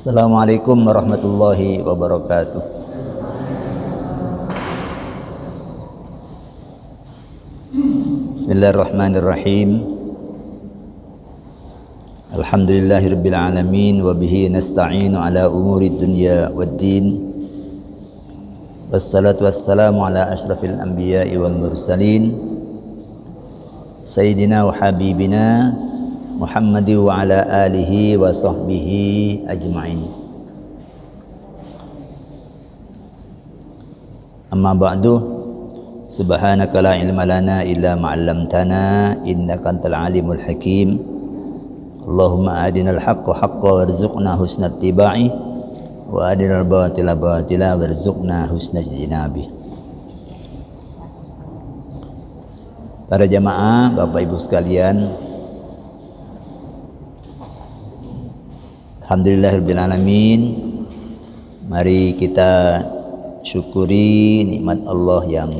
Assalamualaikum warahmatullahi wabarakatuh. Bismillahirrahmanirrahim. Alhamdulillahirabbil alamin wa bihi nasta'inu ala umuri dunya waddin. Wassalatu wassalamu ala asyrafil anbiya'i wal mursalin. Sayyidina wa habibina Muhammadi wa ala alihi wa sahbihi ajma'in. Amma ba'du, subhanaka la ilma lana illa ma'allamtana innaka antal alimul hakim. Allahumma adinal haqqa haqqa warzuqna husna ittiba'i wa adinal batila batila warzuqna husna ijtinabi. Para jamaah, Bapak Ibu sekalian, alhamdulillahirabbil alamin. Mari kita syukuri nikmat Allah yang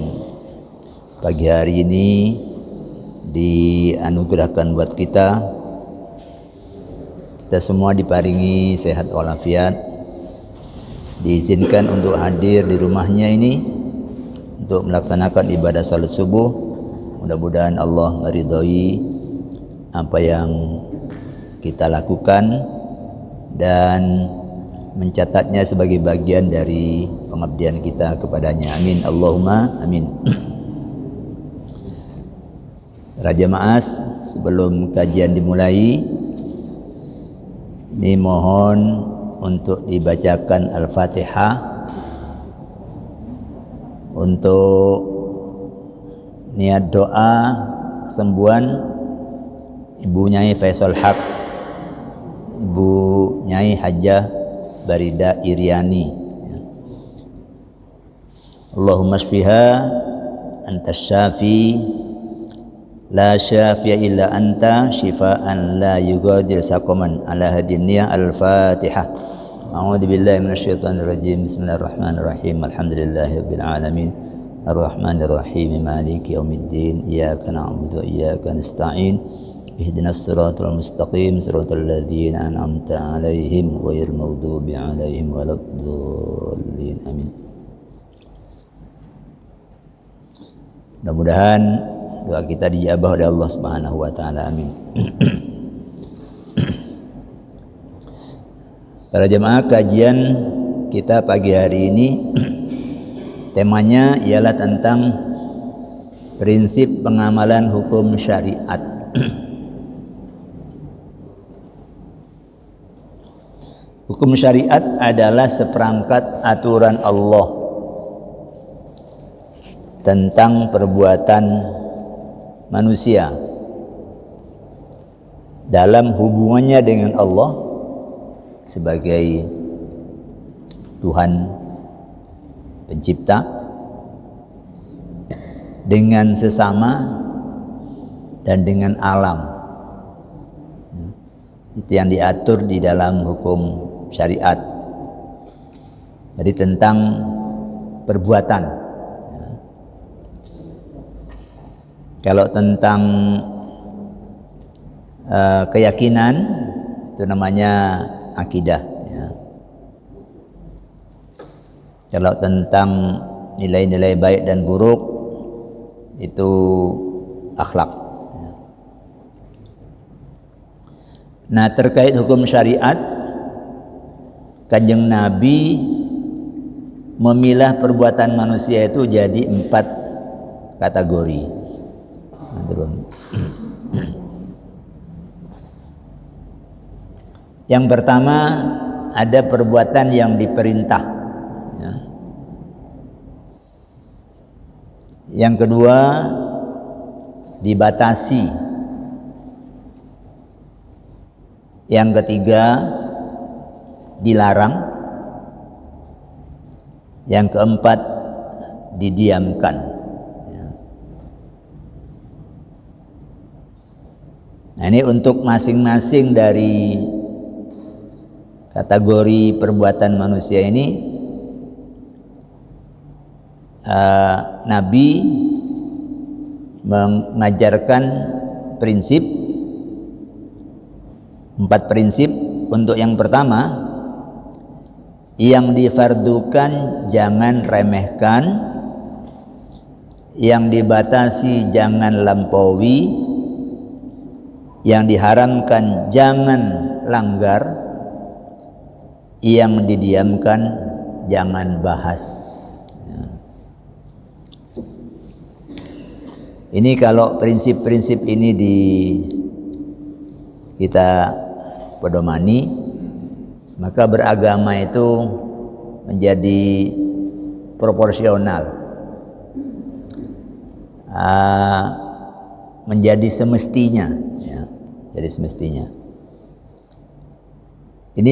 pagi hari ini dianugerahkan buat kita. Kita semua diparingi sehat walafiat, diizinkan untuk hadir di rumahnya ini untuk melaksanakan ibadah salat subuh. Mudah-mudahan Allah meridhai apa yang kita lakukan dan mencatatnya sebagai bagian dari pengabdian kita kepadanya. Amin Allahumma amin. Raja Maas, sebelum kajian dimulai, ini mohon untuk dibacakan Al-Fatihah untuk niat doa kesembuhan Ibu Nyai Faisal Haq, Ibu Nyai Hajah Barida Iriani. Allahumma shfiha anta syafi la syafi'a illa anta shifaan la yugadir saqaman ala hadiniyah. Al-Fatihah. A'udzu billahi minasyaitonir rajim. Bismillahirrahmanirrahim. Alhamdulillahirabbil alamin. Ar-Rahmanir-Rahim. Maliki yaumiddin. Iyyaka na'budu wa iyyaka nasta'in. Ihdinas siratal mustaqim, siratal ladzina an'amta 'alaihim ghairil maghdubi 'alaihim waladdallin. Amin. Mudah-mudahan doa kita dijabah oleh Allah Subhanahu wa taala. Amin. Para jemaah, kajian kita pagi hari ini temanya ialah tentang prinsip pengamalan hukum syariat. Hukum syariat adalah seperangkat aturan Allah tentang perbuatan manusia dalam hubungannya dengan Allah sebagai Tuhan pencipta, dengan sesama dan dengan alam. Itu yang diatur di dalam hukum syariat. Jadi tentang perbuatan. Kalau tentang keyakinan, itu namanya akidah. Kalau tentang nilai-nilai baik dan buruk, itu akhlak. Nah, terkait hukum syariat, Kanjeng Nabi memilah perbuatan manusia itu jadi 4 kategori. Yang pertama, ada perbuatan yang diperintah. Yang kedua, dibatasi. Yang ketiga, dilarang. Yang keempat, didiamkan. Nah, ini untuk masing-masing dari kategori perbuatan manusia ini, Nabi mengajarkan prinsip 4 prinsip. Untuk yang pertama, Yang difardukan jangan remehkan, yang dibatasi jangan lampaui, yang diharamkan jangan langgar, yang didiamkan jangan bahas. Ini kalau prinsip-prinsip ini kita pedomani, maka beragama itu menjadi proporsional, menjadi semestinya, ya, jadi semestinya. Ini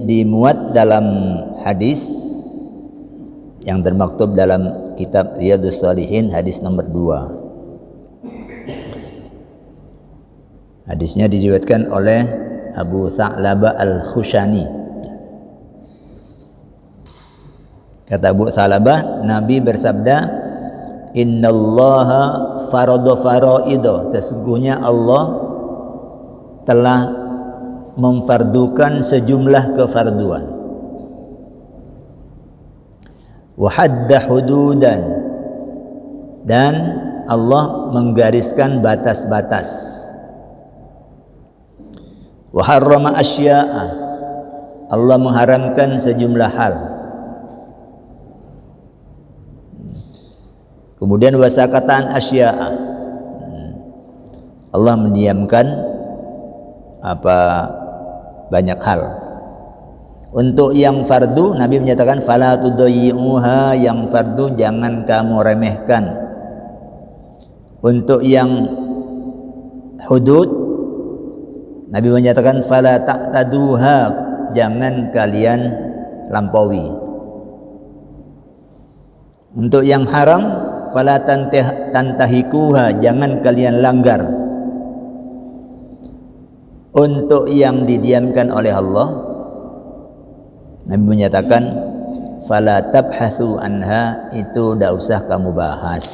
dimuat dalam hadis yang termaktub dalam kitab Riyadhus Shalihin, hadis nomor 2. Hadisnya diriwayatkan oleh Abu Tha'labah Al-Khushani. Kata Abu Tha'labah, Nabi bersabda, innallaha farada faraido, sesungguhnya Allah telah memfardukan sejumlah kefarduan, wa hadda hududan, dan Allah menggariskan batas-batas, wa harrama asya'a, Allah mengharamkan sejumlah hal. Kemudian wasakatan asya'a, Allah mendiamkan banyak hal. Untuk yang fardu, Nabi menyatakan fala tudayyi'uha, yang fardu jangan kamu remehkan. Untuk yang hudud, Nabi menyatakan fala ta'taduha, jangan kalian lampaui. Untuk yang haram, fala tantahikuha, jangan kalian langgar. Untuk yang didiamkan oleh Allah, Nabi menyatakan fala tabhathu anha, itu tidak usah kamu bahas.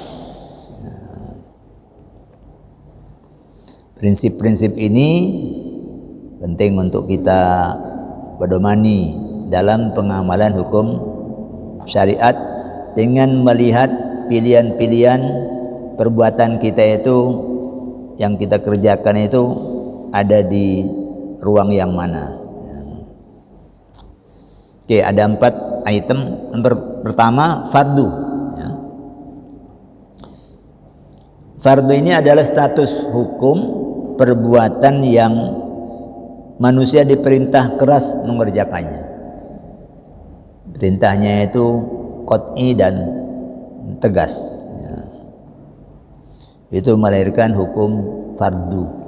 Prinsip-prinsip ini penting untuk kita pedomani dalam pengamalan hukum syariat, dengan melihat pilihan-pilihan perbuatan kita itu, yang kita kerjakan itu ada di ruang yang mana. Oke, ada 4 item. Pertama, fardu. Fardu ini adalah status hukum perbuatan yang manusia diperintah keras mengerjakannya. Perintahnya itu qat'i dan tegas. Itu melahirkan hukum fardu.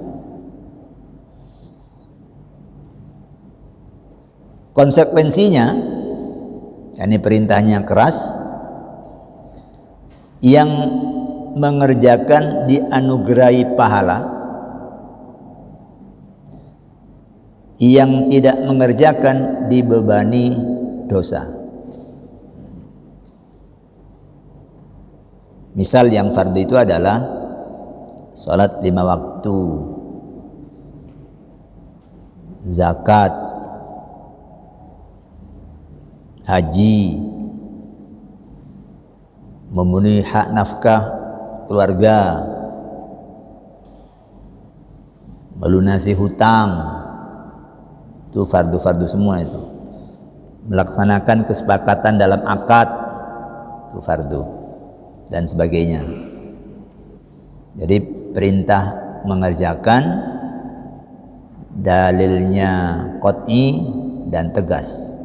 Konsekuensinya, yakni perintahnya keras, yang mengerjakan dianugerahi pahala, yang tidak mengerjakan dibebani dosa. Misal yang fardu itu adalah salat 5 waktu, zakat, haji, memenuhi hak nafkah keluarga, melunasi hutang, itu fardu-fardu semua itu. Melaksanakan kesepakatan dalam akad, itu fardu, dan sebagainya. Jadi perintah mengerjakan, dalilnya qat'i dan tegas.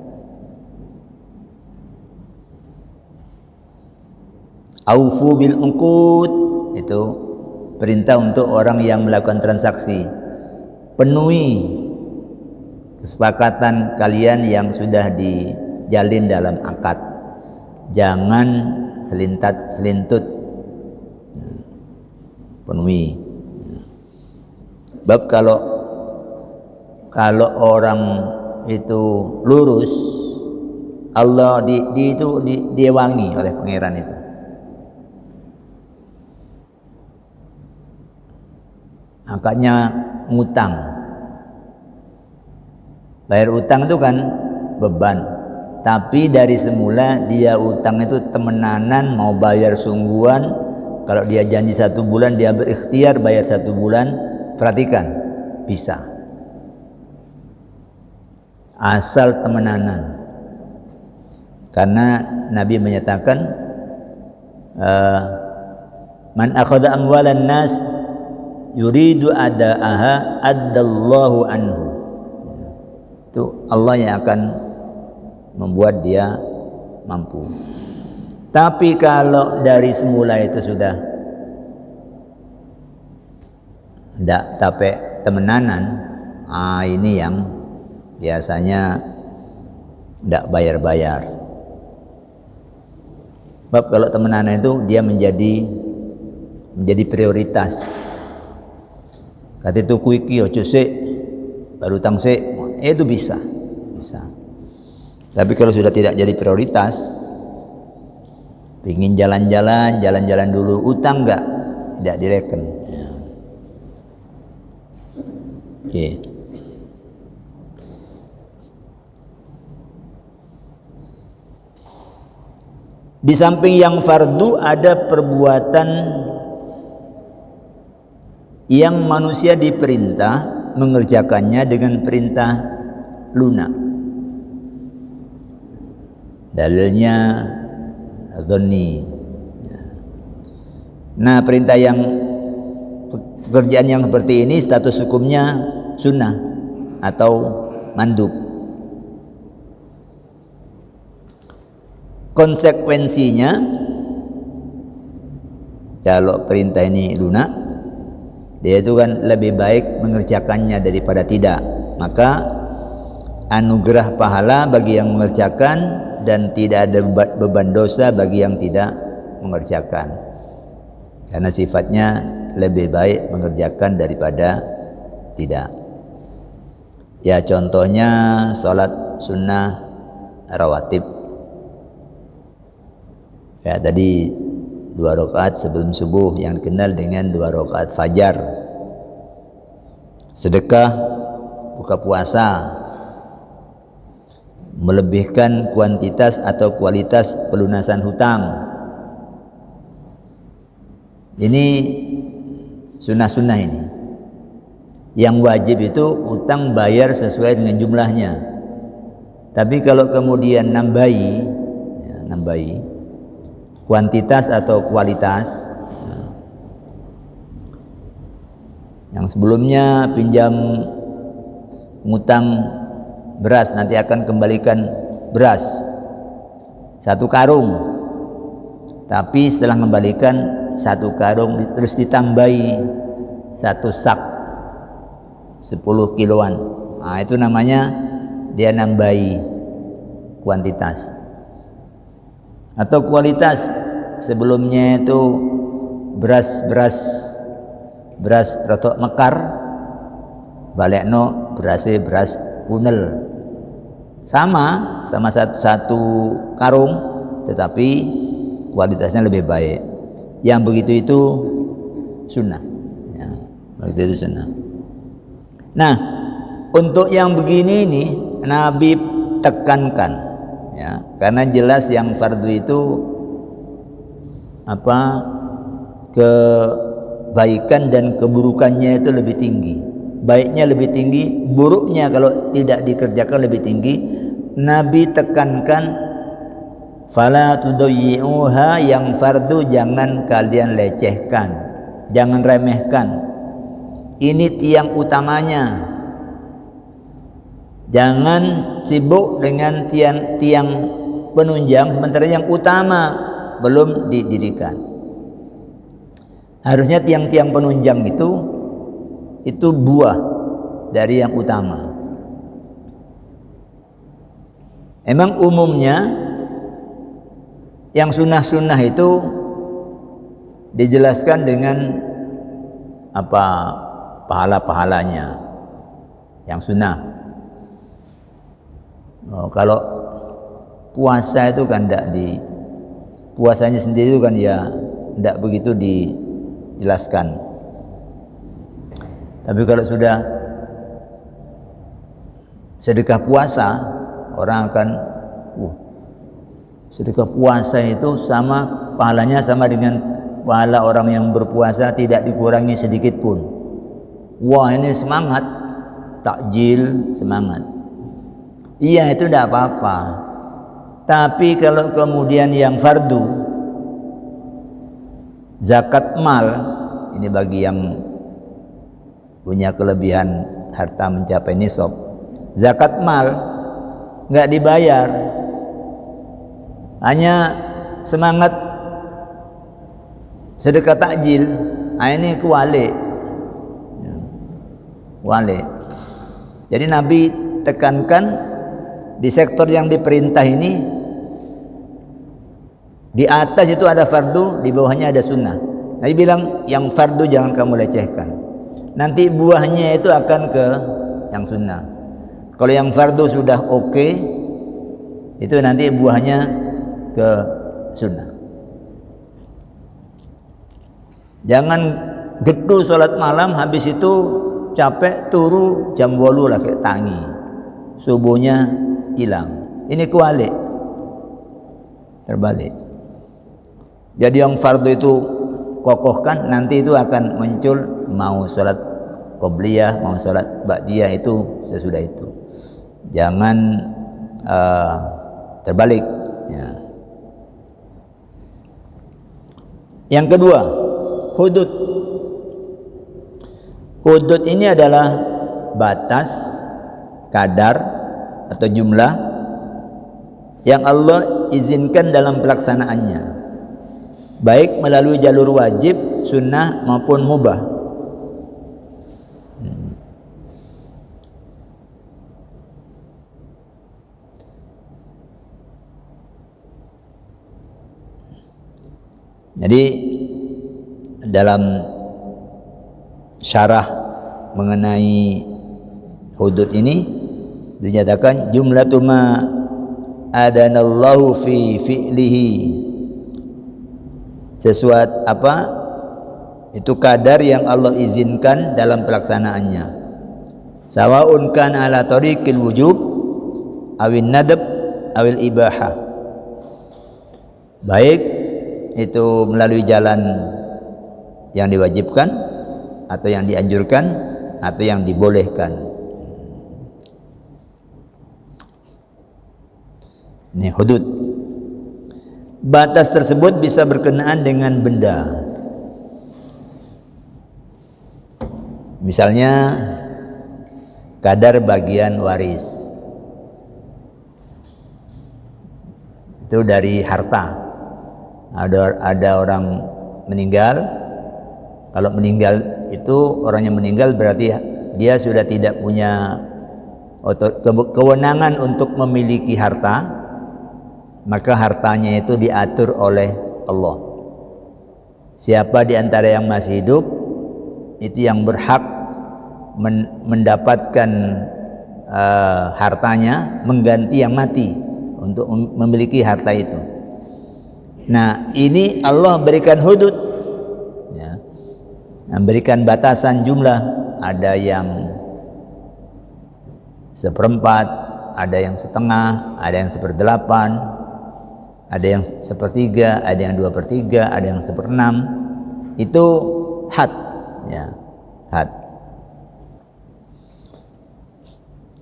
Aufu bil uqud, itu perintah untuk orang yang melakukan transaksi. Penuhi kesepakatan kalian yang sudah dijalin dalam akad. Jangan selintat-selintut. Penuhi. Bab kalau orang itu lurus, Allah diwangi oleh pangeran itu. Angkatnya ngutang. Bayar utang itu kan beban. Tapi dari semula dia utang itu temenanan, mau bayar sungguhan. Kalau dia janji 1 bulan, dia berikhtiar bayar 1 bulan. Perhatikan, bisa. Asal temenanan. Karena Nabi menyatakan, man akhadha amwalan nas yuridu ada'aha addallahu anhu. Itu Allah yang akan membuat dia mampu. Tapi kalau dari semula itu sudah tidak tapi temenanan, ini yang biasanya tidak bayar-bayar. Sebab kalau temenanan itu dia menjadi prioritas. Kata itu kuiki ojo sik baru utang sik, itu bisa. Tapi kalau sudah tidak jadi prioritas, ingin jalan-jalan dulu, utang enggak, tidak direken. Ya. Oke. Di samping yang fardu ada perbuatan yang manusia diperintah mengerjakannya dengan perintah lunak. Dalilnya dzanni. Nah, perintah yang pekerjaan yang seperti ini status hukumnya sunnah atau mandub. Konsekuensinya, kalau perintah ini lunak, dia itu kan lebih baik mengerjakannya daripada tidak. Maka anugerah pahala bagi yang mengerjakan dan tidak ada beban dosa bagi yang tidak mengerjakan. Karena sifatnya lebih baik mengerjakan daripada tidak. Ya, contohnya salat sunnah rawatib. Ya, tadi 2 rakaat sebelum subuh yang dikenal dengan 2 rakaat fajar. Sedekah, buka puasa, melebihkan kuantitas atau kualitas pelunasan hutang. Ini sunnah-sunnah ini. Yang wajib itu utang bayar sesuai dengan jumlahnya. Tapi kalau kemudian nambahi kuantitas atau kualitas, yang sebelumnya pinjam ngutang beras, nanti akan kembalikan beras 1 karung, tapi setelah kembalikan 1 karung terus ditambahi 1 sak 10 kiloan. Nah, itu namanya dia nambahi kuantitas. Atau kualitas, sebelumnya itu beras rotok mekar, balekno beras punel. Sama satu karung, tetapi kualitasnya lebih baik. Yang begitu itu sunnah. Ya, begitu itu sunnah. Nah, untuk yang begini ini Nabi tekankan, ya, karena jelas yang fardu itu kebaikan dan keburukannya itu lebih tinggi. Baiknya lebih tinggi, buruknya kalau tidak dikerjakan lebih tinggi. Nabi tekankan, fala tudayyi'uha, yang fardu jangan kalian lecehkan, jangan remehkan. Ini tiang utamanya. Jangan sibuk dengan tiang penunjang sementara yang utama belum didirikan. Harusnya tiang-tiang penunjang itu buah dari yang utama. Emang umumnya yang sunnah-sunnah itu dijelaskan dengan pahala-pahalanya yang sunnah. Kalau puasa itu kan puasanya sendiri itu kan ya tidak begitu dijelaskan. Tapi kalau sudah sedekah puasa, orang akan Sedekah puasa itu sama pahalanya sama dengan pahala orang yang berpuasa, tidak dikurangi sedikit pun. Wah, ini semangat, takjil, semangat. Iya, itu tidak apa-apa. Tapi kalau kemudian yang fardu, zakat mal, ini bagi yang punya kelebihan harta mencapai nisab, zakat mal nggak dibayar, hanya semangat sedekah takjil, ini kuali. Jadi Nabi tekankan di sektor yang diperintah ini, di atas itu ada fardu, di bawahnya ada sunnah. Nabi bilang yang fardu jangan kamu lecehkan, nanti buahnya itu akan ke yang sunnah. Kalau yang fardu sudah oke, itu nanti buahnya ke sunnah. Jangan gedu sholat malam, habis itu capek turu jam 8 lah kayak tangi, subuhnya hilang. Ini kualik, terbalik. Jadi yang fardu itu kokohkan, nanti itu akan muncul mau sholat qobliyah, mau sholat ba'diyah, itu sesudah itu. Jangan terbalik ya. Yang kedua, hudud. Hudud ini adalah batas, kadar atau jumlah yang Allah izinkan dalam pelaksanaannya, baik melalui jalur wajib, sunnah maupun mubah. Jadi dalam syarah mengenai hudud ini dinyatakan jumlatu ma adanallahu fi fi'lihi, sesuatu apa itu kadar yang Allah izinkan dalam pelaksanaannya, sawaun kana ala tariqil wujub awin nadab awil ibahah, baik itu melalui jalan yang diwajibkan atau yang dianjurkan atau yang dibolehkan. Ini hudud. Batas tersebut bisa berkenaan dengan benda. Misalnya kadar bagian waris, itu dari harta. Ada orang meninggal, kalau meninggal itu orang yang meninggal berarti dia sudah tidak punya kewenangan untuk memiliki harta, maka hartanya itu diatur oleh Allah. Siapa di antara yang masih hidup itu yang berhak mendapatkan hartanya mengganti yang mati untuk memiliki harta itu. Nah, ini Allah berikan hudud ya, memberikan batasan jumlah. Ada yang 1/4, ada yang setengah, ada yang 1/8, ada yang 1/3, ada yang 2/3, ada yang 1/6. Itu had ya, had.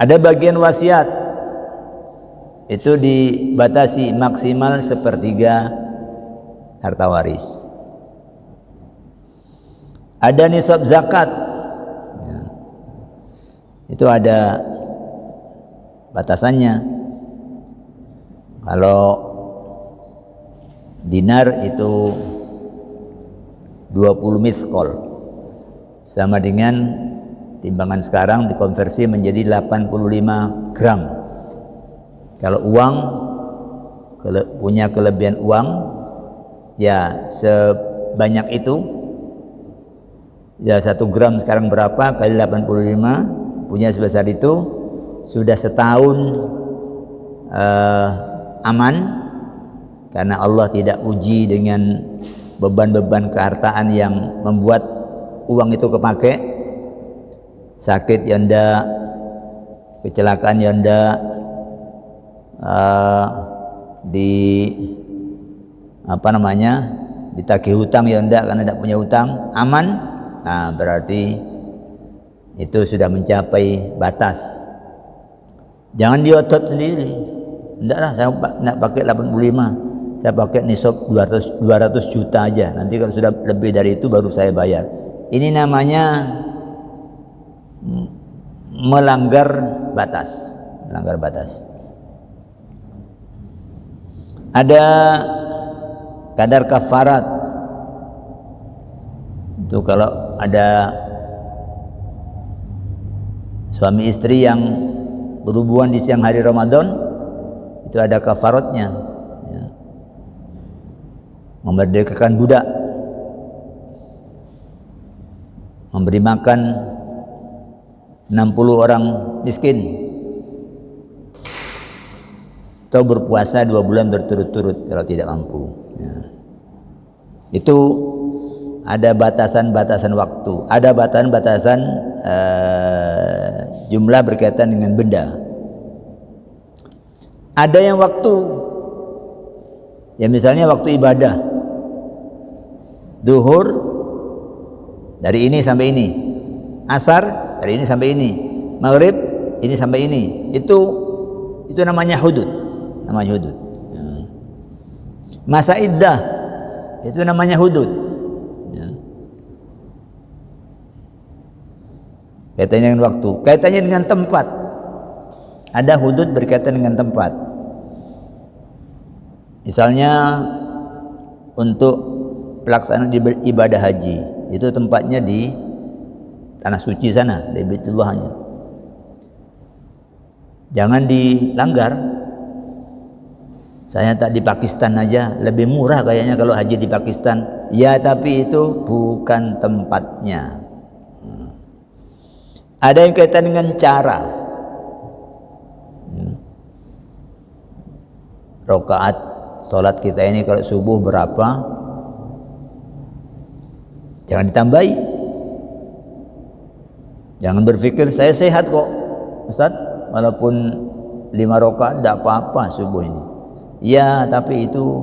Ada bagian wasiat, itu dibatasi maksimal 1/3 harta waris. Ada nisab zakat ya, itu ada batasannya. Kalau dinar itu 20 mithqal, sama dengan timbangan sekarang dikonversi menjadi 85 gram. Kalau uang punya kelebihan uang ya sebanyak itu, ya 1 gram sekarang berapa kali 85, punya sebesar itu, sudah setahun aman, karena Allah tidak uji dengan beban-beban kehartaan yang membuat uang itu kepake. Sakit ya ndak, kecelakaan ya ndak, di apa namanya, ditagih hutang ya enggak karena tidak punya hutang, aman, nah berarti itu sudah mencapai batas. Jangan diotot sendiri, enggak lah saya enggak pakai 85, saya pakai nisab 200 juta aja, nanti kalau sudah lebih dari itu baru saya bayar. Ini namanya melanggar batas. Ada kadar kafarat. Itu kalau ada suami istri yang berhubungan di siang hari Ramadan, itu ada kafaratnya, ya. Memerdekakan budak, memberi makan 60 orang miskin, atau berpuasa 2 bulan berturut-turut kalau tidak mampu, ya. Itu ada batasan-batasan waktu, ada batasan-batasan jumlah berkaitan dengan benda. Ada yang waktu, ya misalnya waktu ibadah, duhur dari ini sampai ini, asar dari ini sampai ini, maghrib ini sampai ini, itu namanya hudud, ya. Masa iddah itu namanya hudud, ya. Kaitannya dengan waktu, kaitannya dengan tempat, ada hudud berkaitan dengan tempat. Misalnya untuk pelaksanaan ibadah haji, itu tempatnya di tanah suci sana, di Baitullahnya. Jangan dilanggar. Saya tak di Pakistan aja, lebih murah kayaknya kalau haji di Pakistan. Ya, tapi itu bukan tempatnya. Ada yang kaitan dengan cara. Rakaat sholat kita ini kalau subuh berapa? Jangan ditambahi. Jangan berpikir saya sehat kok, Ustaz, walaupun 5 rakaat tidak apa-apa subuh ini. Ya, tapi itu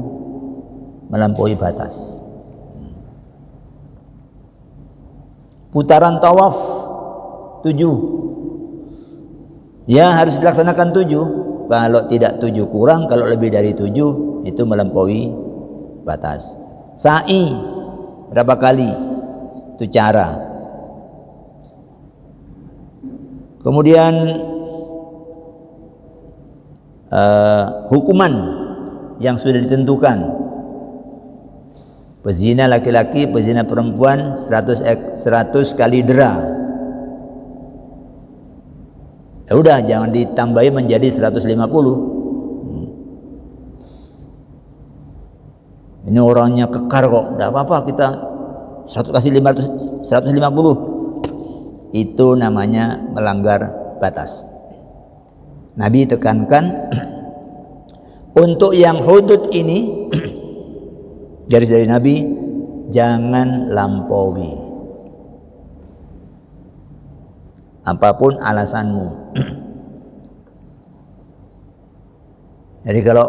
melampaui batas. Putaran tawaf 7, ya harus dilaksanakan 7. Kalau tidak 7 kurang, kalau lebih dari 7 itu melampaui batas. Sa'i berapa kali? Itu cara. Kemudian hukuman yang sudah ditentukan. Pezina laki-laki, pezina perempuan 100 kali dera. Ya udah, jangan ditambahi menjadi 150. Ini orangnya kekar kok, tidak apa-apa kita 100 kasih 150. Itu namanya melanggar batas. Nabi tekankan untuk yang hudud ini, garis dari Nabi, jangan lampaui. Apapun alasanmu. Jadi kalau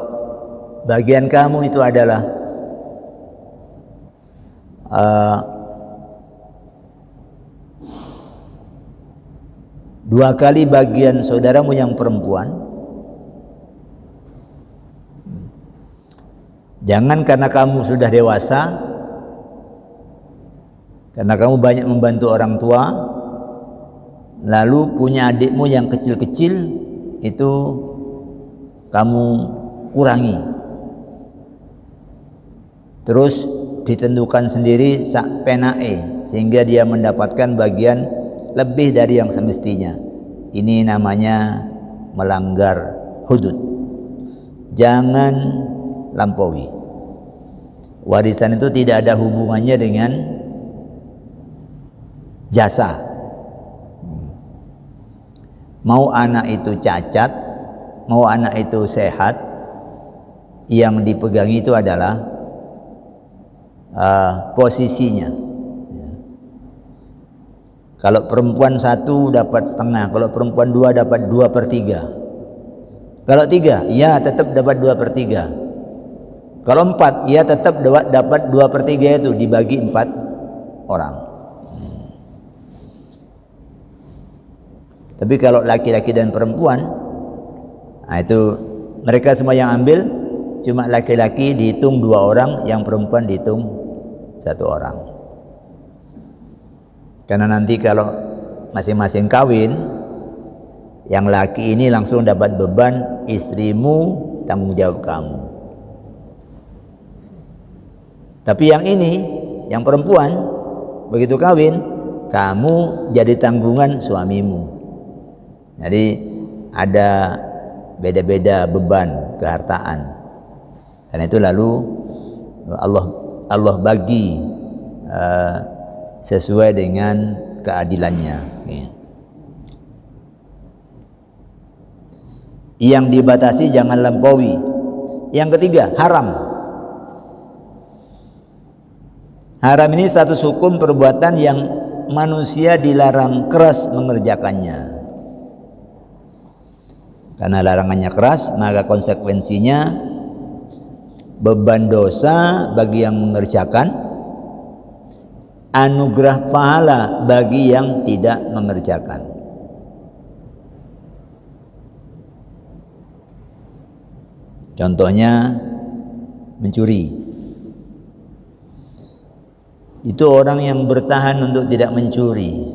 bagian kamu itu adalah dua kali bagian saudaramu yang perempuan, jangan karena kamu sudah dewasa, karena kamu banyak membantu orang tua, lalu punya adikmu yang kecil-kecil itu kamu kurangi, terus ditentukan sendiri sak penae sehingga dia mendapatkan bagian lebih dari yang semestinya. Ini namanya melanggar hudud. Jangan lampaui. Warisan itu tidak ada hubungannya dengan jasa. Mau anak itu cacat, mau anak itu sehat, yang dipegangi itu adalah posisinya. Kalau perempuan 1 dapat setengah, kalau perempuan 2 dapat 2/3. Kalau 3, ia tetap dapat 2/3. Kalau 4, ia tetap dapat 2/3 itu dibagi 4 orang. Tapi kalau laki-laki dan perempuan, nah itu mereka semua yang ambil, cuma laki-laki dihitung 2 orang, yang perempuan dihitung 1 orang. Karena nanti kalau masing-masing kawin, yang laki ini langsung dapat beban, istrimu tanggung jawab kamu. Tapi yang ini, yang perempuan, begitu kawin, kamu jadi tanggungan suamimu. Jadi ada beda-beda beban kehartaan. Karena itu lalu Allah bagi sesuai dengan keadilannya. Yang dibatasi jangan lampaui. Yang ketiga, haram. Haram ini status hukum perbuatan yang manusia dilarang keras mengerjakannya. Karena larangannya keras, maka konsekuensinya beban dosa bagi yang mengerjakan, anugerah pahala bagi yang tidak mengerjakan. Contohnya mencuri. Itu orang yang bertahan untuk tidak mencuri,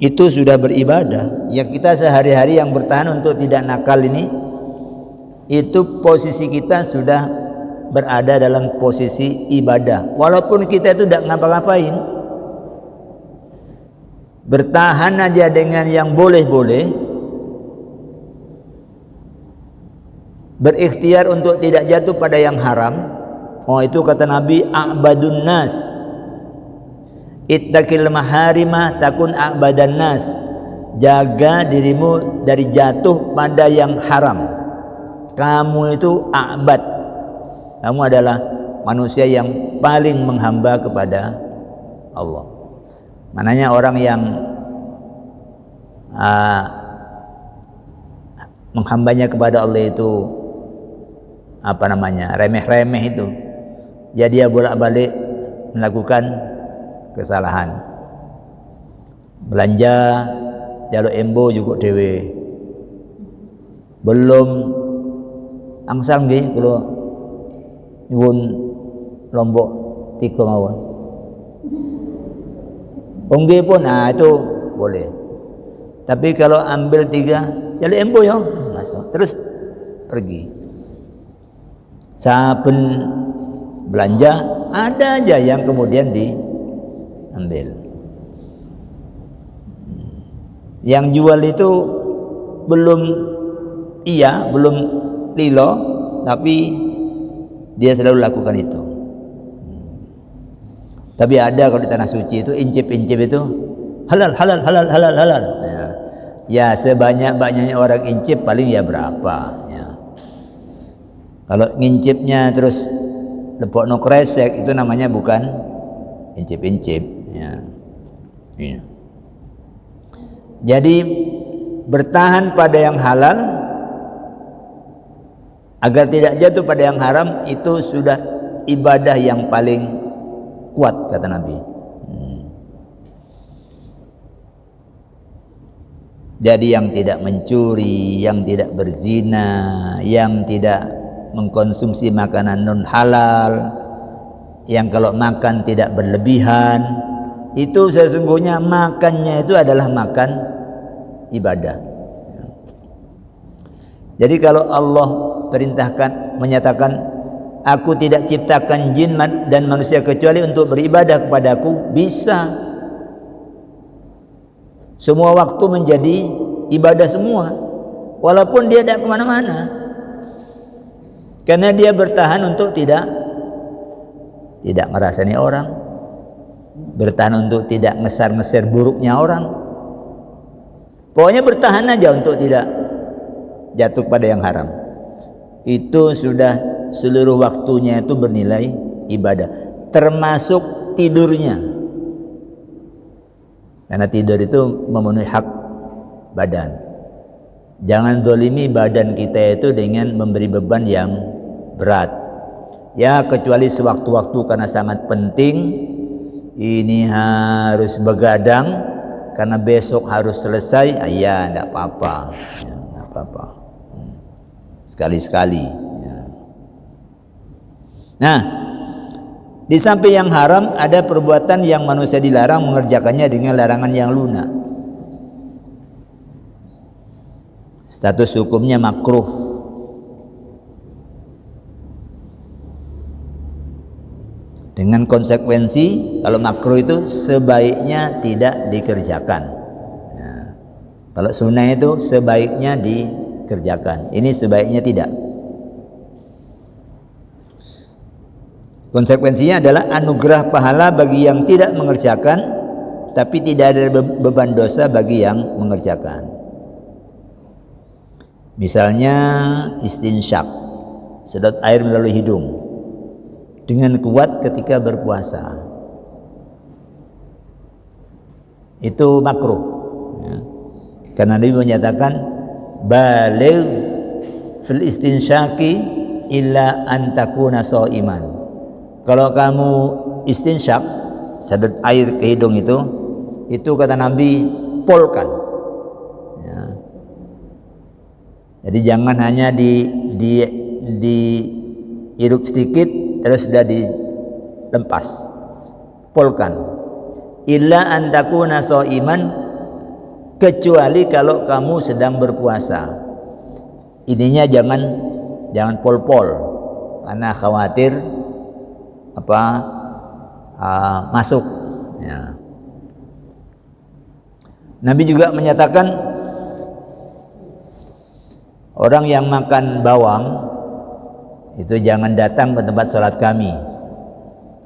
itu sudah beribadah. Ya, kita sehari-hari yang bertahan untuk tidak nakal ini, itu posisi kita sudah berada dalam posisi ibadah. Walaupun kita itu tidak ngapa-ngapain, bertahan aja dengan yang boleh-boleh, berikhtiar untuk tidak jatuh pada yang haram. Oh, itu kata Nabi, a'badun nas, ittaqil maharimah takun a'badan nas. Jaga dirimu dari jatuh pada yang haram. Kamu itu a'bad, kamu adalah manusia yang paling menghamba kepada Allah. Mananya orang yang menghambanya kepada Allah itu remeh-remeh itu, ya dia bolak-balik melakukan kesalahan. Belanja jaluk embo juga dewe, belum angsal nggih kula nyuwun lombok 3 mawon. Nggih pun, itu boleh. Tapi kalau ambil 3 jaluk embo ya masuk, terus pergi. Saben belanja ada aja yang kemudian diambil. Yang jual itu belum lilo, tapi dia selalu lakukan itu. Tapi ada kalau di tanah suci itu incip-incip itu halal. Ya sebanyak-banyaknya orang incip paling ya berapa. Kalau ngincipnya terus lepokno kresek, itu namanya bukan incip-incip. Ya. Jadi bertahan pada yang halal agar tidak jatuh pada yang haram, itu sudah ibadah yang paling kuat kata Nabi. Jadi yang tidak mencuri, yang tidak berzina, yang tidak mengkonsumsi makanan non halal, yang kalau makan tidak berlebihan, itu sesungguhnya makannya itu adalah makan ibadah. Jadi kalau Allah menyatakan, aku tidak ciptakan jin dan manusia kecuali untuk beribadah kepadaku, bisa. Semua waktu menjadi ibadah semua, walaupun dia tidak kemana-mana. Karena dia bertahan untuk tidak ngerasani orang, bertahan untuk tidak ngeser-ngeser buruknya orang. Pokoknya bertahan aja untuk tidak jatuh pada yang haram. Itu sudah seluruh waktunya itu bernilai ibadah, termasuk tidurnya. Karena tidur itu memenuhi hak badan. Jangan zalimi badan kita itu dengan memberi beban yang berat. Ya, kecuali sewaktu-waktu karena sangat penting, ini harus begadang karena besok harus selesai, ya enggak apa-apa. Ya, enggak apa-apa. Sekali-sekali. Ya. Nah, di samping yang haram ada perbuatan yang manusia dilarang mengerjakannya dengan larangan yang lunak. Status hukumnya makruh. Dengan konsekuensi kalau makruh itu sebaiknya tidak dikerjakan. Ya. Kalau sunnah itu sebaiknya dikerjakan. Ini sebaiknya tidak. Konsekuensinya adalah anugerah pahala bagi yang tidak mengerjakan, tapi tidak ada beban dosa bagi yang mengerjakan. Misalnya istinsyak, sedot air melalui hidung dengan kuat ketika berpuasa, itu makruh. Ya. Karena Nabi menyatakan baligh fil istinsyaki illa an takuna shaiman. Kalau kamu istinsyak, sedot air ke hidung itu kata Nabi polkan. Ya. Jadi jangan hanya diiruk sedikit terus sudah dilepas, polkan. Illa an takuna shaiman, kecuali kalau kamu sedang berpuasa. Ininya jangan pol-pol karena khawatir masuk. Ya. Nabi juga menyatakan orang yang makan bawang itu jangan datang ke tempat sholat kami.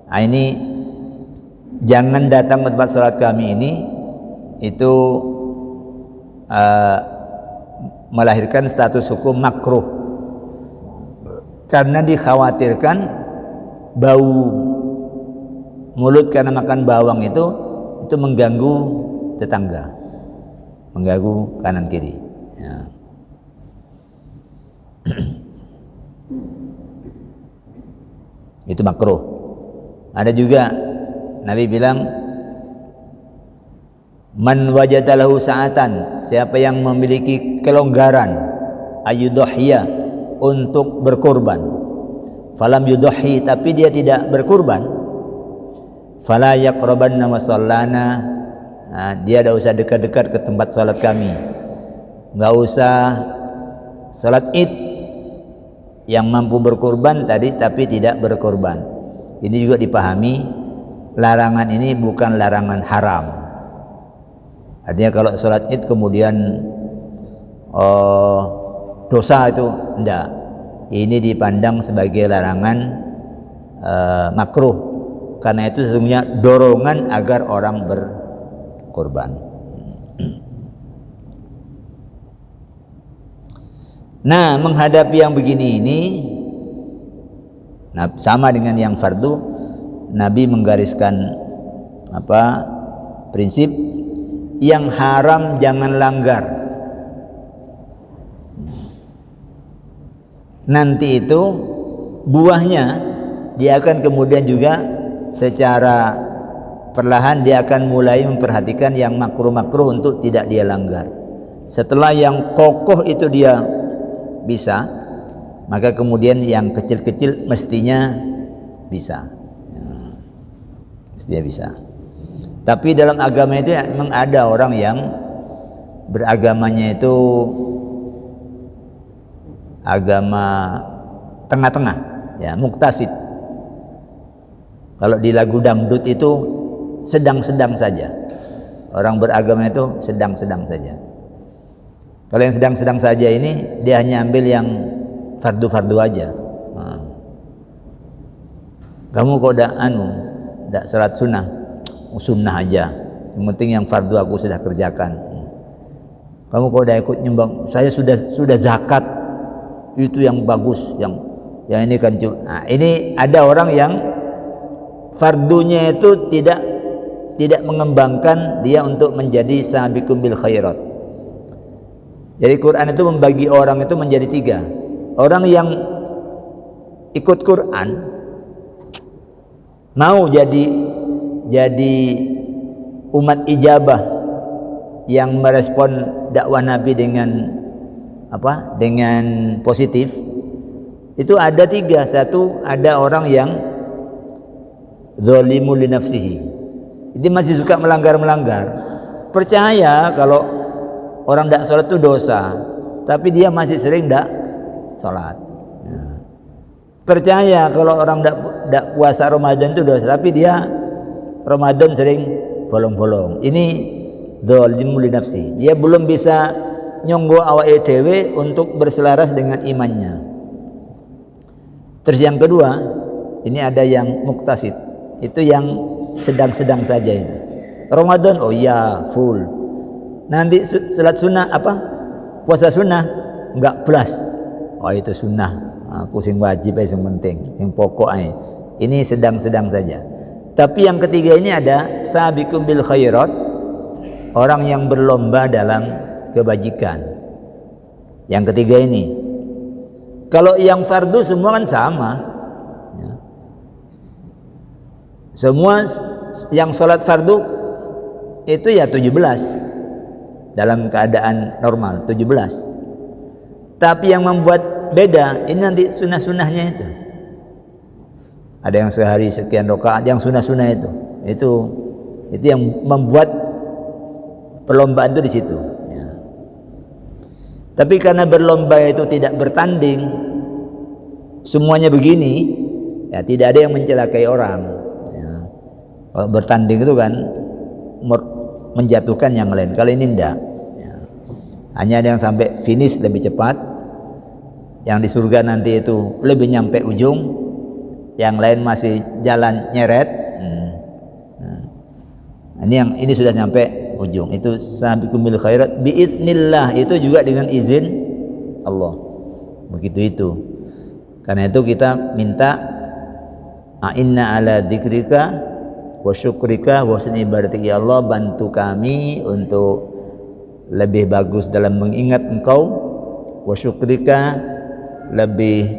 Nah, ini jangan datang ke tempat sholat kami ini itu melahirkan status hukum makruh karena dikhawatirkan bau mulut karena makan bawang itu mengganggu tetangga, mengganggu kanan kiri. Ya. Itu makruh. Ada juga Nabi bilang man wajadalahu sa'atan, siapa yang memiliki kelonggaran ayudhiyah untuk berkorban, falam yudhi, tapi dia tidak berkorban, fala yaqrabanna musallana, dia tidak usah dekat-dekat ke tempat salat kami, enggak usah salat Id. Yang mampu berkorban tadi tapi tidak berkorban. Ini juga dipahami, larangan ini bukan larangan haram. Artinya kalau sholat Id kemudian dosa itu enggak. Ini dipandang sebagai larangan makruh. Karena itu sesungguhnya dorongan agar orang berkorban. Nah, menghadapi yang begini ini, sama dengan yang fardu, Nabi menggariskan prinsip yang haram jangan langgar. Nanti itu buahnya dia akan kemudian juga secara perlahan dia akan mulai memperhatikan yang makruh-makruh untuk tidak dia langgar. Setelah yang kokoh itu dia bisa, maka kemudian yang kecil-kecil mestinya bisa. Ya, mestinya bisa. Tapi dalam agama itu memang ada orang yang beragamanya itu agama tengah-tengah, ya, muktasid. Kalau di lagu dangdut itu sedang-sedang saja. Orang beragama itu sedang-sedang saja. Kalau yang sedang-sedang saja ini dia hanya ambil yang fardu-fardu aja. Kamu kok udah salat sunnah, sunnah aja. Yang penting yang fardu aku sudah kerjakan. Kamu kok udah ikut nyumbang, saya sudah zakat, itu yang bagus, yang ini kan. Ini ada orang yang fardunya itu tidak mengembangkan dia untuk menjadi sabiqun bil khairat. Jadi Quran itu membagi orang itu menjadi 3. Orang yang ikut Quran, mau jadi umat ijabah yang merespon dakwah Nabi dengan dengan positif, itu ada 3. Satu, ada orang yang zalimu li nafsihi, itu masih suka melanggar. Percaya kalau orang tidak sholat itu dosa, tapi dia masih sering tidak sholat. Percaya kalau orang tidak puasa Ramadan itu dosa, tapi dia Ramadan sering bolong-bolong. Ini zalimu li nafsi. Dia belum bisa nyonggo awake dhewe untuk berselaras dengan imannya. Terus yang kedua, ini ada yang muktasid. Itu yang sedang-sedang saja itu. Ramadan oh iya full. Nanti salat sunnah puasa sunnah enggak plus. Oh itu sunnah. Aku sing wajib sing penting, sing pokok ae. Ini sedang-sedang saja. Tapi yang ketiga ini ada sabiqum bil khairat, orang yang berlomba dalam kebajikan. Yang ketiga ini. Kalau yang fardu semua kan sama. Ya. Semua yang sholat fardu itu ya 17 dalam keadaan normal 17. Tapi yang membuat beda ini nanti sunnah-sunnahnya itu. Ada yang sehari sekian rakaat, yang sunnah-sunnah itu yang membuat perlombaan itu di situ. Ya. Tapi karena berlomba itu tidak bertanding, semuanya begini, ya tidak ada yang mencelakai orang. Ya. Kalau bertanding itu kan menjatuhkan yang lain. Kalau ini enggak. Ya. Hanya ada yang sampai finish lebih cepat. Yang di surga nanti itu lebih nyampe ujung, yang lain masih jalan nyeret. Ini sudah nyampe ujung. Itu sabiqum bil khairat biidznillah, itu juga dengan izin Allah. Begitu itu. Karena itu kita minta a'inna ala dzikrika wa syukrika wa husni ibadatik, ya Allah bantu kami untuk lebih bagus dalam mengingat Engkau, wa syukrika lebih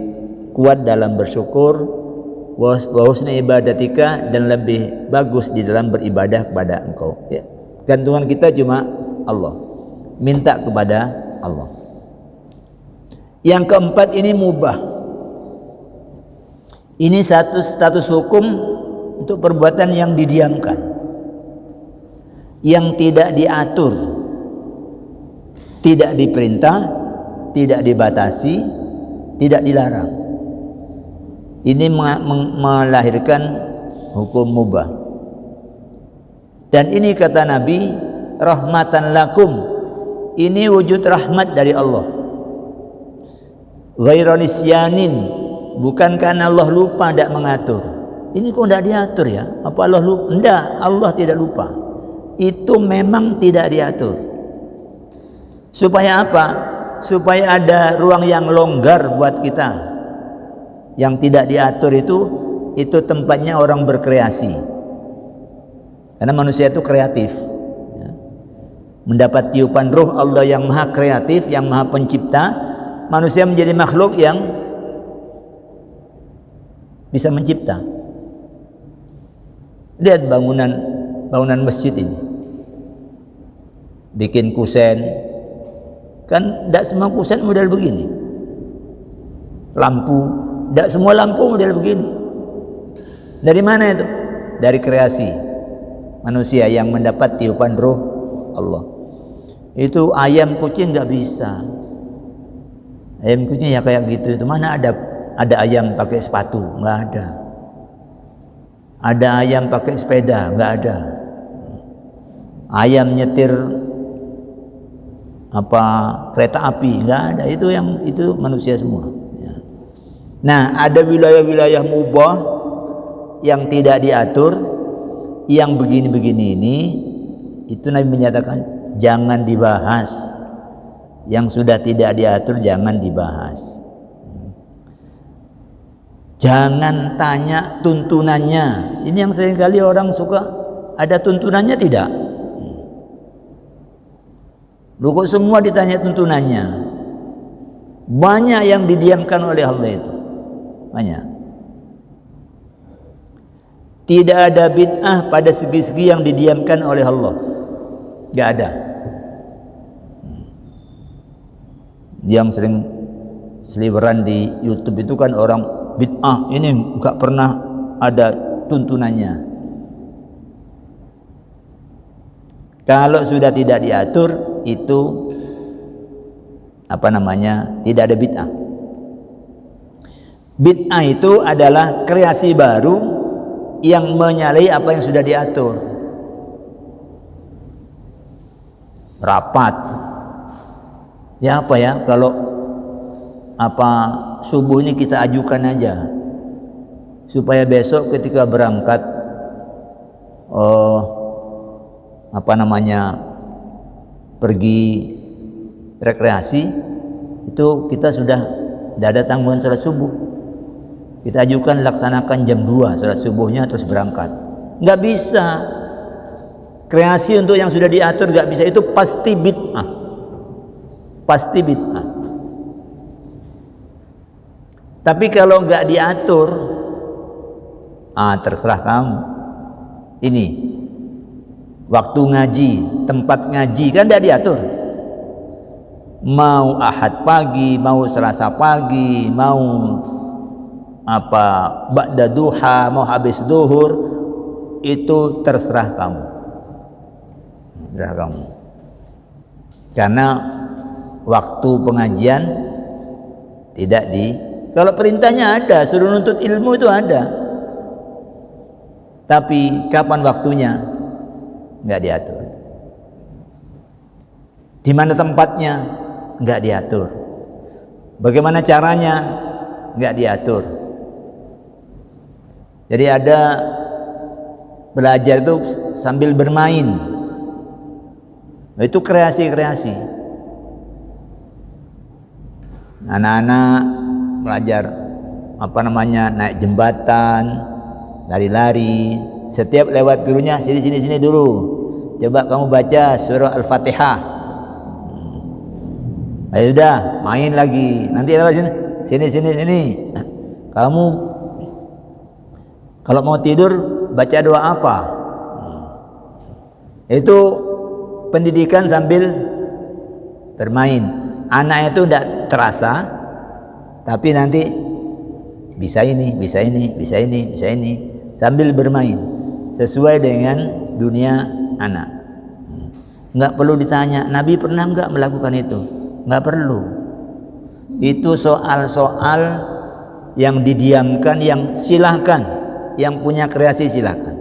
kuat dalam bersyukur, wa husni ibadatika dan lebih bagus di dalam beribadah kepada Engkau. Ya. Gantungan kita cuma Allah, minta kepada Allah. Yang keempat ini mubah. Ini satu status hukum untuk perbuatan yang didiamkan, yang tidak diatur, tidak diperintah, tidak dibatasi, tidak dilarang. Ini melahirkan hukum mubah. Dan ini kata Nabi, rahmatan lakum. Ini wujud rahmat dari Allah. Ghairu nisyanin, bukan karena Allah lupa tidak mengatur. Ini kok tidak diatur ya? Apa Allah lupa? Tidak, Allah tidak lupa. Itu memang tidak diatur. Supaya apa? Supaya ada ruang yang longgar buat kita. Yang tidak diatur itu tempatnya orang berkreasi. Karena manusia itu kreatif. Ya. Mendapat tiupan ruh Allah yang maha kreatif, yang maha pencipta, manusia menjadi makhluk yang bisa mencipta. Lihat bangunan masjid ini. Bikin kusen. Kan tidak semua kusen model begini. Lampu, tidak semua lampu model begini. Dari mana itu? Dari kreasi manusia yang mendapat tiupan ruh Allah. Itu ayam kucing nggak bisa. Ayam kucing ya kayak gitu. Itu mana ada ayam pakai sepatu? Nggak ada. Ada ayam pakai sepeda? Nggak ada. Ayam nyetir kereta api? Nggak ada. Itu manusia semua. Ya. Nah, ada wilayah-wilayah mubah yang tidak diatur, yang begini-begini ini, itu Nabi menyatakan jangan dibahas. Yang sudah tidak diatur jangan dibahas. Jangan tanya tuntunannya. Ini yang seringkali orang suka, ada tuntunannya tidak? Loh kok semua ditanya tuntunannya? Banyak yang didiamkan oleh Allah itu. Banyak. Tidak ada bid'ah pada segi-segi yang didiamkan oleh Allah. Gak ada. Yang sering seliweran di YouTube itu kan orang bid'ah ini gak pernah ada tuntunannya. Kalau sudah tidak diatur itu tidak ada bid'ah. Bid'ah itu adalah kreasi baru yang menyalahi apa yang sudah diatur. Rapat. Ya apa ya, kalau subuh ini kita ajukan aja supaya besok ketika berangkat pergi rekreasi itu kita sudah tidak ada tanggungan sholat subuh, kita ajukan laksanakan jam 2 sholat subuhnya terus berangkat. Nggak bisa. Kreasi untuk yang sudah diatur nggak bisa, itu pasti bid'ah, pasti bid'ah. Tapi kalau nggak diatur, terserah kamu. Ini waktu ngaji, tempat ngaji kan tidak diatur. Mau Ahad pagi, mau Selasa pagi, mau ba'da duha, mau habis duhur, itu terserah kamu. Terserah kamu. Karena waktu pengajian tidak kalau perintahnya ada, suruh nuntut ilmu itu ada. Tapi kapan waktunya? Nggak diatur. Di mana tempatnya? Nggak diatur. Bagaimana caranya? Nggak diatur. Jadi ada belajar itu sambil bermain. Itu kreasi-kreasi. Anak-anak belajar naik jembatan, lari-lari. Setiap lewat gurunya, sini dulu. Coba kamu baca surah Al-Fatihah. Ayo udah, main lagi. Nanti lewat sini. Kamu kalau mau tidur baca doa apa? Itu pendidikan sambil bermain. Anak itu tidak terasa, tapi nanti bisa ini sambil bermain sesuai dengan dunia anak. Nggak perlu ditanya, Nabi pernah nggak melakukan itu? Nggak perlu. Itu soal-soal yang didiamkan, yang silahkan, yang punya kreasi silahkan.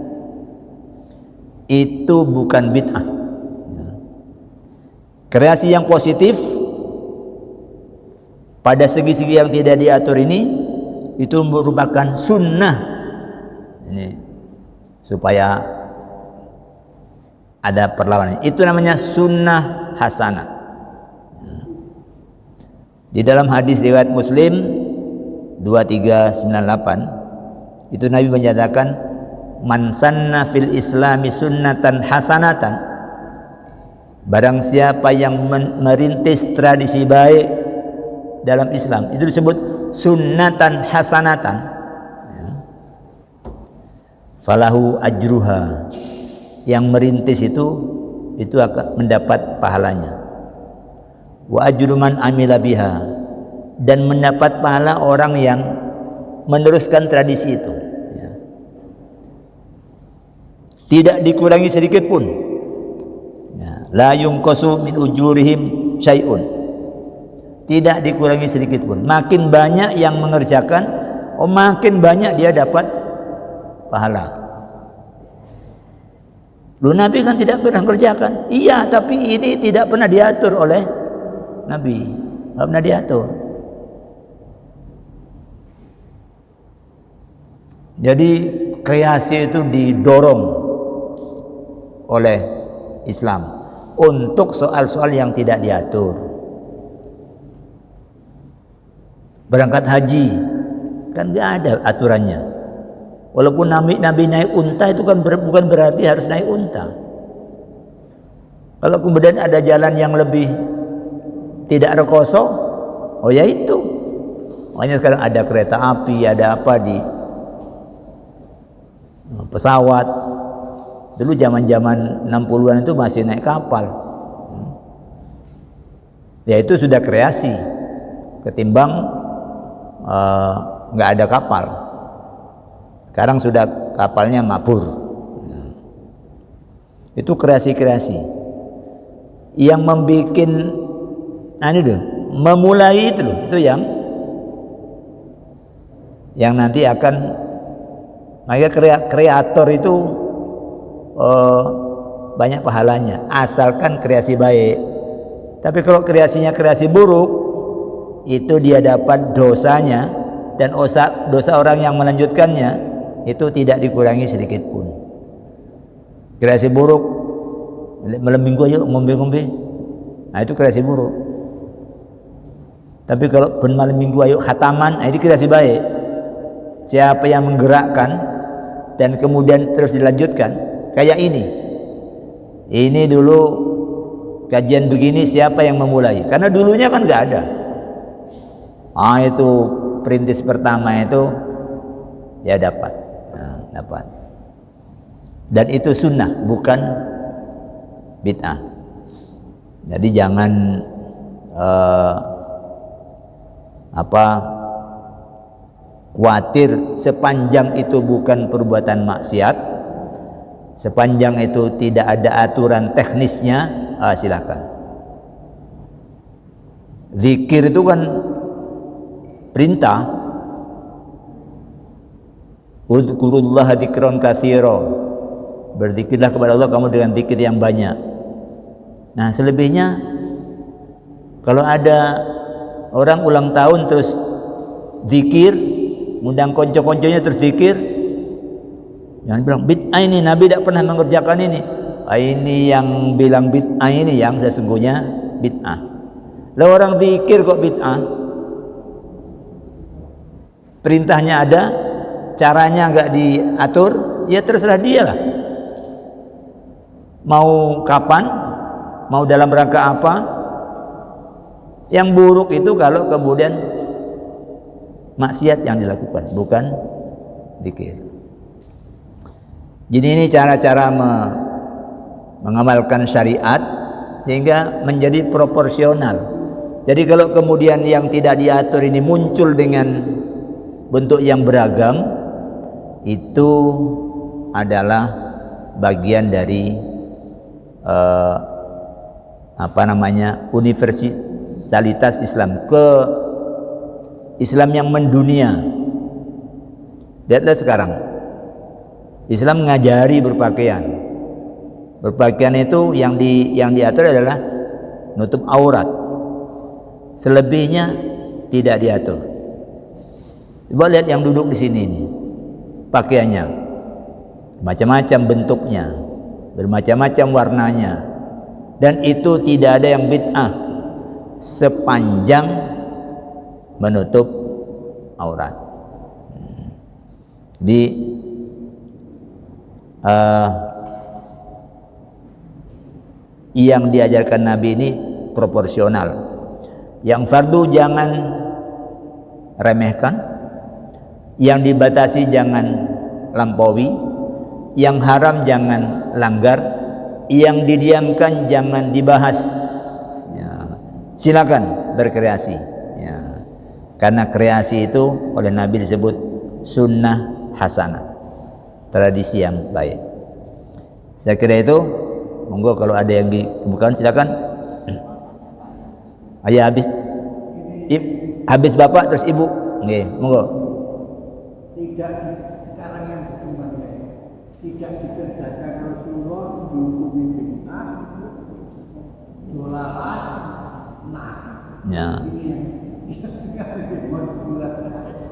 Itu bukan bid'ah. Kreasi yang positif pada segi-segi yang tidak diatur ini itu merupakan sunnah. Ini supaya ada perlawanan. Itu namanya sunnah hasanah. Di dalam hadis riwayat Muslim 2398 itu Nabi menyatakan, man sanna fil islami sunnatan hasanatan, barang siapa yang merintis tradisi baik dalam Islam, itu disebut sunnatan hasanatan, falahu ajruha, yang merintis itu akan mendapat pahalanya. Wa ajru man amila biha, dan mendapat pahala orang yang meneruskan tradisi itu. Tidak dikurangi sedikit pun. La yunqasu min ujurihim syai'un. Tidak dikurangi sedikit pun. Makin banyak yang mengerjakan, makin banyak dia dapat pahala. Lu Nabi kan tidak pernah mengerjakan. Iya, tapi ini tidak pernah diatur oleh Nabi. Tidak pernah diatur. Jadi kreasi itu didorong oleh Islam untuk soal-soal yang tidak diatur. Berangkat haji kan nggak ada aturannya. Walaupun Nabi naik unta itu kan bukan berarti harus naik unta. Kalau kemudian ada jalan yang lebih tidak rekoso, oh ya itu. Makanya sekarang ada kereta api, ada apa di pesawat. Dulu zaman-zaman 60-an itu masih naik kapal. Ya itu sudah kreasi ketimbang nggak ada kapal. Sekarang sudah kapalnya mabur. Itu kreasi-kreasi yang membikin memulai itu loh, itu yang nanti akan, makanya kreator itu banyak pahalanya asalkan kreasi baik. Tapi kalau kreasinya kreasi buruk, itu dia dapat dosanya, dan dosa orang yang melanjutkannya itu tidak dikurangi sedikit pun. Kreasi buruk, malam minggu ayo ngombe-ngombe, nah itu kreasi buruk. Tapi kalau malam minggu ayo khataman, nah itu kreasi baik. Siapa yang menggerakkan dan kemudian terus dilanjutkan, kayak ini dulu kajian begini, siapa yang memulai? Karena dulunya kan nggak ada. Itu perintis pertama itu dia dapat. Dan itu sunnah, bukan bid'ah. Jadi jangan khawatir sepanjang itu bukan perbuatan maksiat, sepanjang itu tidak ada aturan teknisnya, silakan. Zikir itu kan perintah, Udzukurullaha dzikran katsira, berzikirlah kepada Allah kamu dengan zikir yang banyak. Nah selebihnya, kalau ada orang ulang tahun terus zikir, ngundang konco-konconya terus zikir, jangan bilang bid'ah ini, Nabi tidak pernah mengerjakan ini. Ini yang bilang bid'ah ini yang sesungguhnya bid'ah. Lah orang zikir kok bid'ah? Perintahnya ada, caranya enggak diatur, ya terserah dia lah. Mau kapan, mau dalam rangka apa. Yang buruk itu kalau kemudian maksiat yang dilakukan, bukan zikir. Jadi ini cara-cara mengamalkan syariat sehingga menjadi proporsional. Jadi kalau kemudian yang tidak diatur ini muncul dengan bentuk yang beragam, itu adalah bagian dari universalitas Islam, ke Islam yang mendunia. Lihatlah sekarang, Islam mengajari berpakaian. Berpakaian itu yang diatur adalah nutup aurat. Selebihnya tidak diatur. Coba lihat yang duduk di sini ini, pakaiannya macam-macam bentuknya, bermacam-macam warnanya, dan itu tidak ada yang bid'ah sepanjang menutup aurat. Jadi yang diajarkan Nabi ini proporsional. Yang fardu jangan remehkan, yang dibatasi jangan lampaui, yang haram jangan langgar, yang didiamkan jangan dibahas. Silakan berkreasi. Karena kreasi itu oleh Nabi disebut sunnah hasanah, tradisi yang baik. Saya kira itu. Monggo kalau ada yang dikemukakan silakan. Ayah habis bapak terus ibu. Nggih, monggo. Sekarang yang berkembang tidak dikerjakan Rasulullah dihukumi bid'ah, dolaran, ya.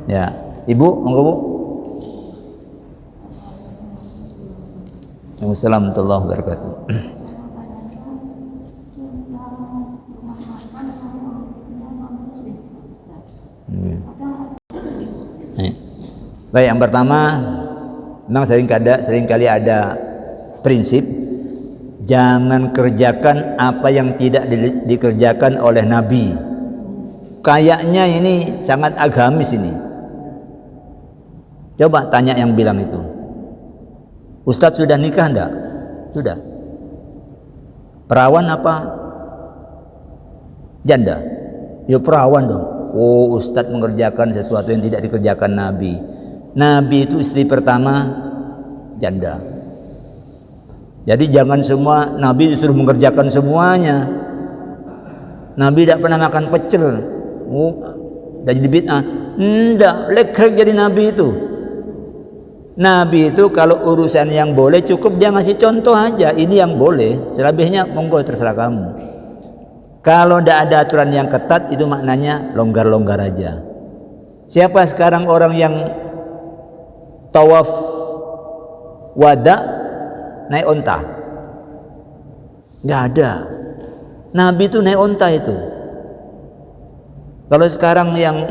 Ya, ibu monggo bu. Assalamualaikum warahmatullahi wabarakatuh. Baik, yang pertama, memang seringkali ada prinsip Jangan kerjakan apa yang tidak dikerjakan oleh Nabi. Kayaknya ini sangat agamis ini. Coba tanya yang bilang itu. Ustadz sudah nikah enggak? Sudah. Perawan apa? Janda? Ya perawan dong. Oh, Ustadz mengerjakan sesuatu yang tidak dikerjakan Nabi. Nabi itu istri pertama janda. Jadi jangan semua Nabi disuruh mengerjakan semuanya. Nabi tidak pernah makan pecel. Oh, jadi bid'ah. Enggak, lekrek jadi Nabi itu. Nabi itu kalau urusan yang boleh cukup dia ngasih contoh aja. Ini yang boleh, selebihnya monggo terserah kamu. Kalau tidak ada aturan yang ketat itu maknanya longgar-longgar aja. Siapa sekarang orang yang tawaf wada naik onta? Nggak ada. Nabi itu naik onta itu. Kalau sekarang yang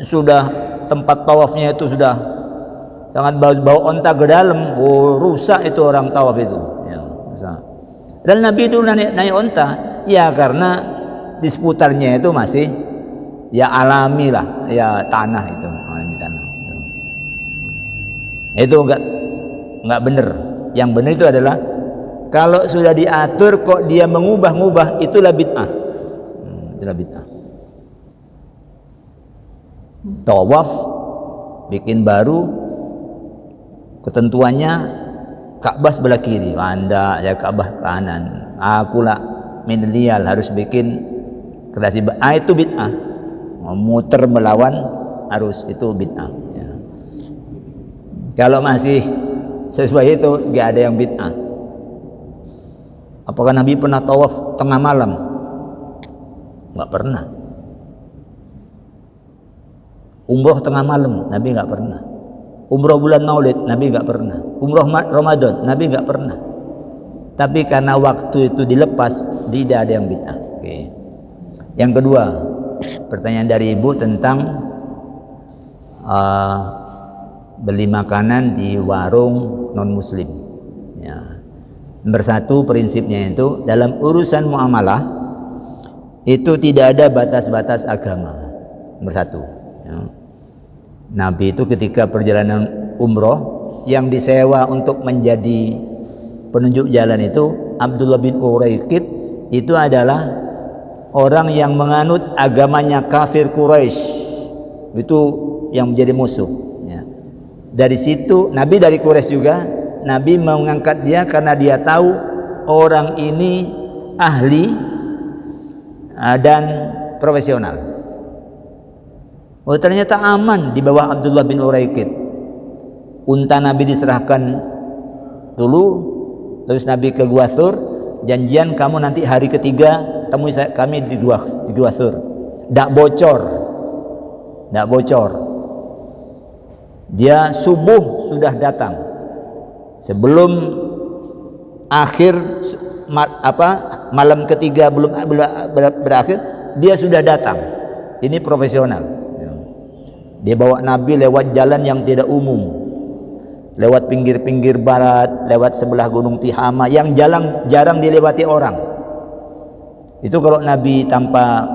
sudah tempat tawafnya itu sudah sangat bawa onta ke dalam, oh, rusak itu orang tawaf itu. Ya, rusak. Dan Nabi itu naik onta, ya karena di seputarnya itu masih ya alami lah, ya tanah itu, alami tanah. Itu enggak benar. Yang benar itu adalah kalau sudah diatur kok dia mengubah-ubah, itulah bid'ah. Itulah bid'ah. Tawaf bikin baru, ketentuannya Ka'bah sebelah kiri, Anda ya Ka'bah kanan, aku lah milenial harus bikin kreasi, itu bid'ah. Memutar melawan arus itu bid'ah ya. Kalau masih sesuai itu nggak ada yang bid'ah. Apakah Nabi pernah tawaf tengah malam? Nggak pernah. Umroh tengah malam Nabi nggak pernah. Umroh bulan Maulid Nabi nggak pernah. Umroh Ramadan Nabi nggak pernah. Tapi karena waktu itu dilepas, tidak ada yang bid'ah. Oke. Yang kedua, pertanyaan dari ibu tentang beli makanan di warung non muslim. Ya. Nomor satu prinsipnya itu dalam urusan muamalah itu tidak ada batas-batas agama. Nomor satu. Ya. Nabi itu ketika perjalanan umroh yang disewa untuk menjadi penunjuk jalan itu Abdullah bin Uraiqid itu adalah orang yang menganut agamanya kafir Quraisy, itu yang menjadi musuh ya. Dari situ Nabi dari Quraisy juga, Nabi mengangkat dia karena dia tahu orang ini ahli dan profesional. Oh, ternyata aman di bawah Abdullah bin Uraiqid. Unta Nabi diserahkan dulu, terus Nabi ke Gua Thur, janjian kamu nanti hari ketiga temui kami di Gua Thur. Ndak bocor. Dia subuh sudah datang. Sebelum akhir malam ketiga belum berakhir, dia sudah datang. Ini profesional. Dia bawa Nabi lewat jalan yang tidak umum, lewat pinggir-pinggir barat, lewat sebelah Gunung Tihama yang jarang dilewati orang. Itu kalau Nabi tanpa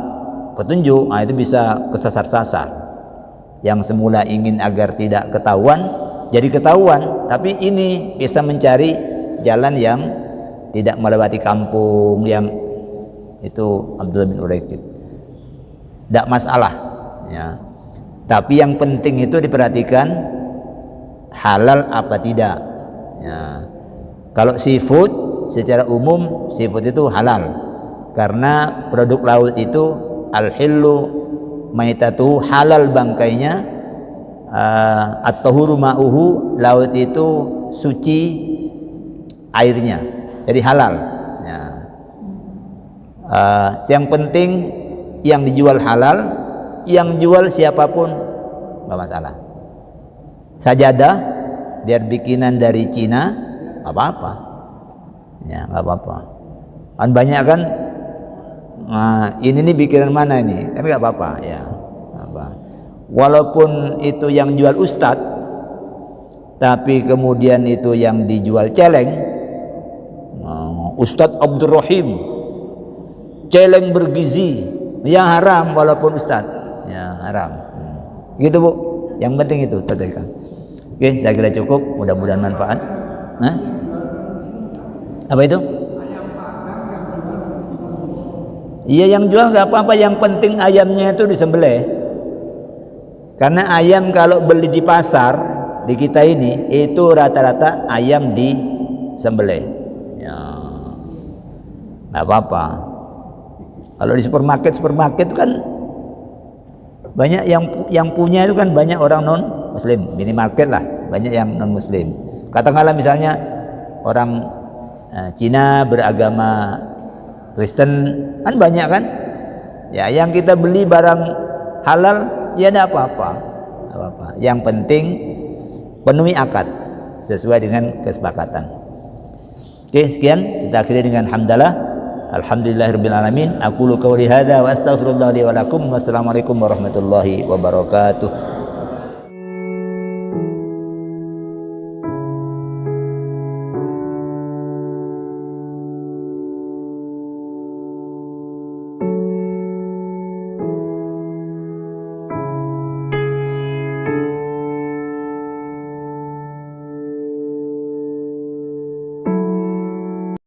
petunjuk, itu bisa kesasar-sasar. Yang semula ingin agar tidak ketahuan, jadi ketahuan. Tapi ini bisa mencari jalan yang tidak melewati kampung, yang itu Abdullah bin Uraiqid. Tidak masalah ya. Tapi yang penting itu diperhatikan halal apa tidak ya. Kalau seafood secara umum seafood itu halal karena produk laut itu al-hillu maitatu, halal bangkainya, at-tahuru ma'uhu, laut itu suci airnya, jadi halal ya. Yang penting yang dijual halal, yang jual siapapun nggak masalah. Sajadah biar bikinan dari Cina nggak apa-apa ya, nggak apa-apa. Kan banyak kan, ini nih bikinan mana ini, kan nggak apa-apa ya. Apa. Walaupun itu yang jual ustadz, tapi kemudian itu yang dijual celeng, Ustadz Abdurrahim celeng bergizi yang haram walaupun Ustadz ya haram. Gitu Bu, yang penting itu tadikan. Oke, saya kira cukup, mudah-mudahan manfaat. Hah? Apa itu? Iya, yang jual nggak apa-apa, yang penting ayamnya itu disembelih. Karena ayam kalau beli di pasar di kita ini itu rata-rata ayam disembelih. Ya, nggak apa-apa. Kalau di supermarket kan banyak yang punya itu kan banyak orang non Muslim, minimarket lah banyak yang non Muslim. Katakanlah misalnya orang Cina beragama Kristen kan banyak kan, ya yang kita beli barang halal ya tidak apa-apa. Yang penting penuhi akad sesuai dengan kesepakatan. Oke, sekian kita akhiri dengan hamdalah. Alhamdulillahirabbil alamin. Aqulu qouli hadza wa astaghfirullah li wa lakum. Wassalamualaikum warahmatullahi wabarakatuh.